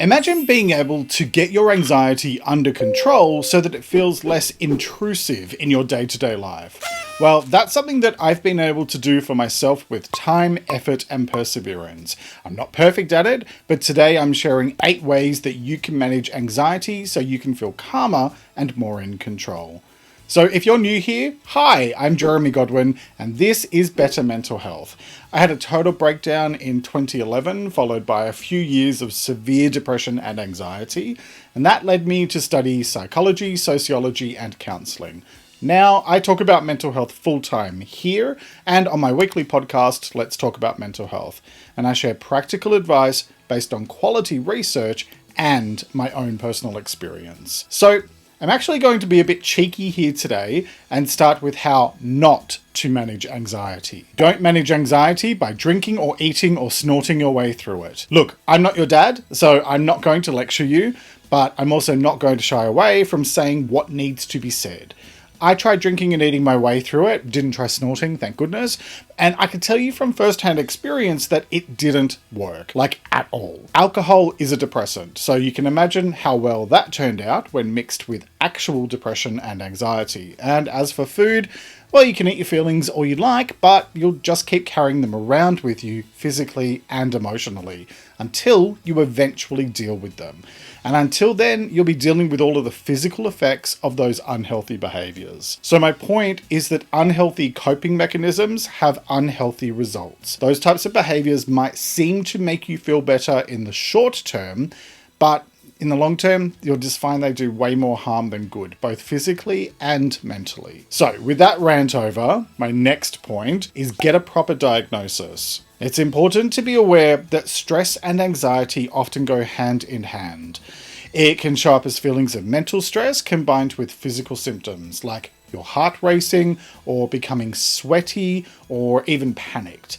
Imagine being able to get your anxiety under control so that it feels less intrusive in your day-to-day life. Well, that's something that I've been able to do for myself with time, effort, and perseverance. I'm not perfect at it, but today I'm sharing 8 ways that you can manage anxiety so you can feel calmer and more in control. So if you're new here, hi, I'm Jeremy Godwin, and this is Better Mental Health. I had a total breakdown in 2011, followed by a few years of severe depression and anxiety, and that led me to study psychology, sociology, and counseling. Now, I talk about mental health full-time here, and on my weekly podcast, Let's Talk About Mental Health, and I share practical advice based on quality research and my own personal experience. So, I'm actually going to be a bit cheeky here today and start with how not to manage anxiety. Don't manage anxiety by drinking or eating or snorting your way through it. Look, I'm not your dad, so I'm not going to lecture you, but I'm also not going to shy away from saying what needs to be said. I tried drinking and eating my way through it, didn't try snorting, thank goodness, and I can tell you from first-hand experience that it didn't work, like at all. Alcohol is a depressant, so you can imagine how well that turned out when mixed with actual depression and anxiety. And as for food, well, you can eat your feelings all you like, but you'll just keep carrying them around with you physically and emotionally until you eventually deal with them. And until then, you'll be dealing with all of the physical effects of those unhealthy behaviors. So my point is that unhealthy coping mechanisms have unhealthy results. Those types of behaviors might seem to make you feel better in the short term, but in the long term, you'll just find they do way more harm than good, both physically and mentally. So with that rant over, my next point is get a proper diagnosis. It's important to be aware that stress and anxiety often go hand in hand. It can show up as feelings of mental stress combined with physical symptoms like your heart racing or becoming sweaty or even panicked.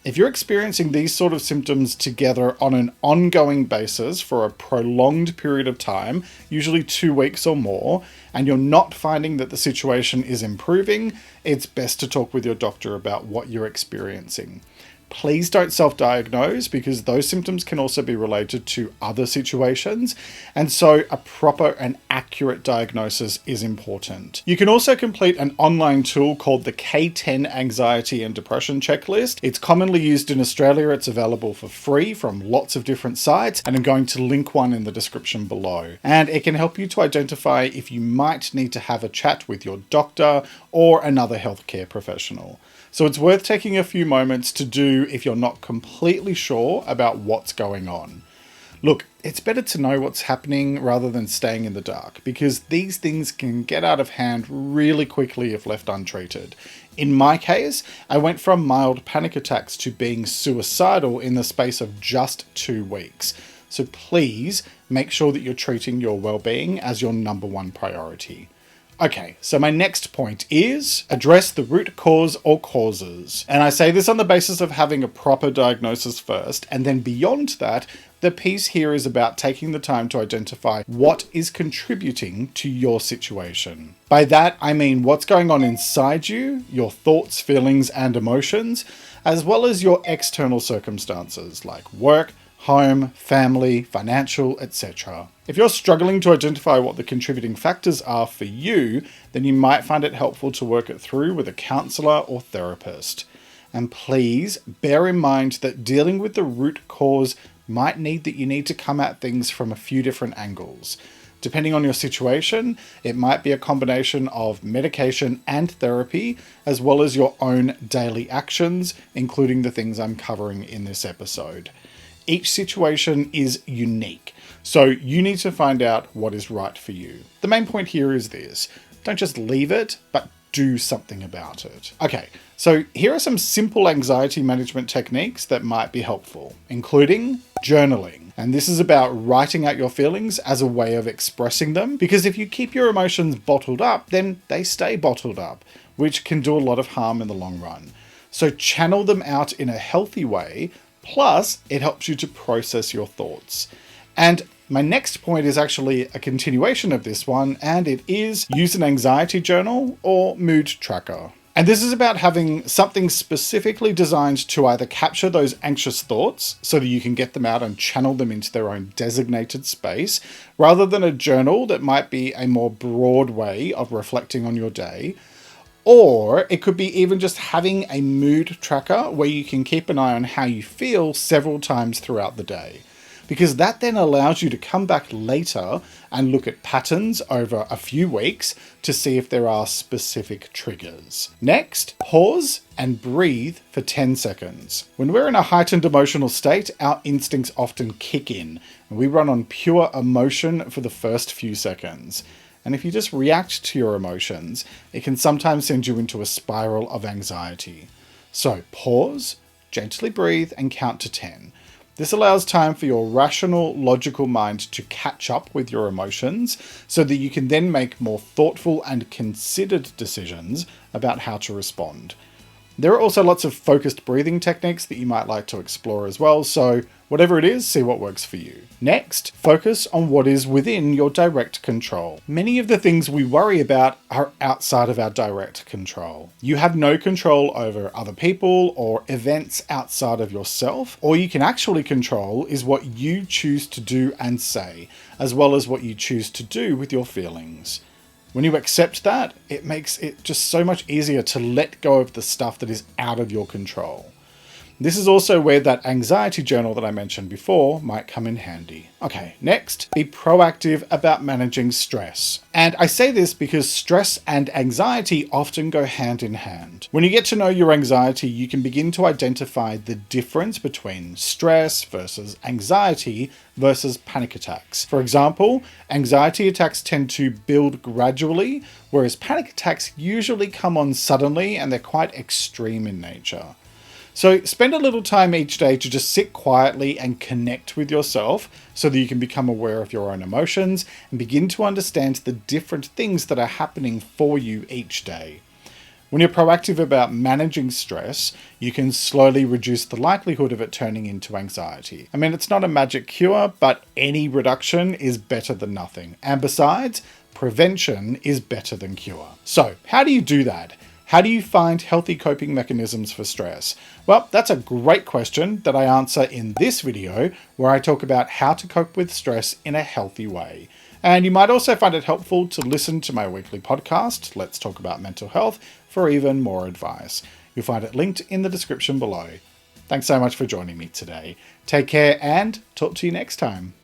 If you're experiencing these sort of symptoms together on an ongoing basis for a prolonged period of time, usually 2 weeks or more, and you're not finding that the situation is improving, it's best to talk with your doctor about what you're experiencing. Please don't self-diagnose because those symptoms can also be related to other situations, and so a proper and accurate diagnosis is important. You can also complete an online tool called the K10 Anxiety and Depression Checklist. It's commonly used in Australia. It's available for free from lots of different sites, and I'm going to link one in the description below. And it can help you to identify if you might need to have a chat with your doctor or another healthcare professional. So it's worth taking a few moments to do if you're not completely sure about what's going on. Look, it's better to know what's happening rather than staying in the dark because these things can get out of hand really quickly if left untreated. In my case, I went from mild panic attacks to being suicidal in the space of just 2 weeks. So please make sure that you're treating your well-being as your number one priority. Okay, so my next point is address the root cause or causes. And I say this on the basis of having a proper diagnosis first, and then beyond that, the piece here is about taking the time to identify what is contributing to your situation. By that, I mean what's going on inside you, your thoughts, feelings, and emotions, as well as your external circumstances like work, home, family, financial, etc. If you're struggling to identify what the contributing factors are for you, then you might find it helpful to work it through with a counselor or therapist. And please bear in mind that dealing with the root cause might need that you need to come at things from a few different angles. Depending on your situation, it might be a combination of medication and therapy, as well as your own daily actions, including the things I'm covering in this episode. Each situation is unique, so you need to find out what is right for you. The main point here is this: don't just leave it, but do something about it. Okay, so here are some simple anxiety management techniques that might be helpful, including journaling. And this is about writing out your feelings as a way of expressing them, because if you keep your emotions bottled up, then they stay bottled up, which can do a lot of harm in the long run. So channel them out in a healthy way. Plus, it helps you to process your thoughts. And my next point is actually a continuation of this one, and it is use an anxiety journal or mood tracker. And this is about having something specifically designed to either capture those anxious thoughts so that you can get them out and channel them into their own designated space, rather than a journal that might be a more broad way of reflecting on your day. Or it could be even just having a mood tracker where you can keep an eye on how you feel several times throughout the day. Because that then allows you to come back later and look at patterns over a few weeks to see if there are specific triggers. Next, pause and breathe for 10 seconds. When we're in a heightened emotional state, our instincts often kick in, and we run on pure emotion for the first few seconds. And if you just react to your emotions, it can sometimes send you into a spiral of anxiety. So pause, gently breathe, and count to 10. This allows time for your rational, logical mind to catch up with your emotions so that you can then make more thoughtful and considered decisions about how to respond. There are also lots of focused breathing techniques that you might like to explore as well, so whatever it is, see what works for you. Next, focus on what is within your direct control. Many of the things we worry about are outside of our direct control. You have no control over other people or events outside of yourself. All you can actually control is what you choose to do and say, as well as what you choose to do with your feelings. When you accept that, it makes it just so much easier to let go of the stuff that is out of your control. This is also where that anxiety journal that I mentioned before might come in handy. Okay, next, be proactive about managing stress. And I say this because stress and anxiety often go hand in hand. When you get to know your anxiety, you can begin to identify the difference between stress versus anxiety versus panic attacks. For example, anxiety attacks tend to build gradually, whereas panic attacks usually come on suddenly and they're quite extreme in nature. So spend a little time each day to just sit quietly and connect with yourself so that you can become aware of your own emotions and begin to understand the different things that are happening for you each day. When you're proactive about managing stress, you can slowly reduce the likelihood of it turning into anxiety. I mean, it's not a magic cure, but any reduction is better than nothing. And besides, prevention is better than cure. So how do you do that? How do you find healthy coping mechanisms for stress? Well, that's a great question that I answer in this video, where I talk about how to cope with stress in a healthy way. And you might also find it helpful to listen to my weekly podcast, Let's Talk About Mental Health, for even more advice. You'll find it linked in the description below. Thanks so much for joining me today. Take care and talk to you next time.